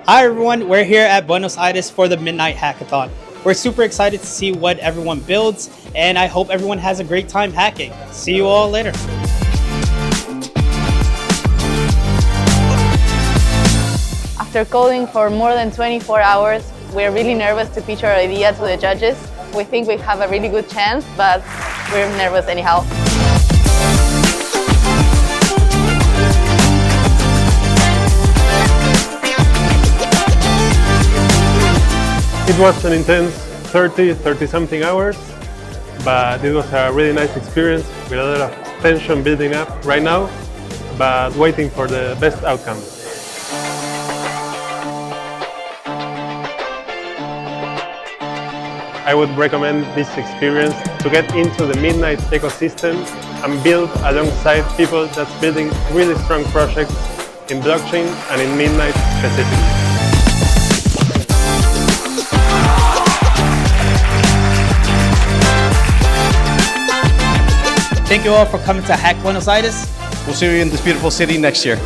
Hi everyone, we're here at Buenos Aires for the Midnight Hackathon. We're super excited to see what everyone builds, and I hope everyone has a great time hacking. See you all later. After coding for more than 24 hours, we're really nervous to pitch our idea to the judges. We think we have a really good chance, but we're nervous anyhow. It was an intense 30-something hours, but it was a really nice experience with a lot of tension building up right now, but waiting for the best outcome. I would recommend this experience to get into the Midnight ecosystem and build alongside people that's building really strong projects in blockchain and in Midnight specifically. Thank you all for coming to Hack Buenos Aires. We'll see you in this beautiful city next year.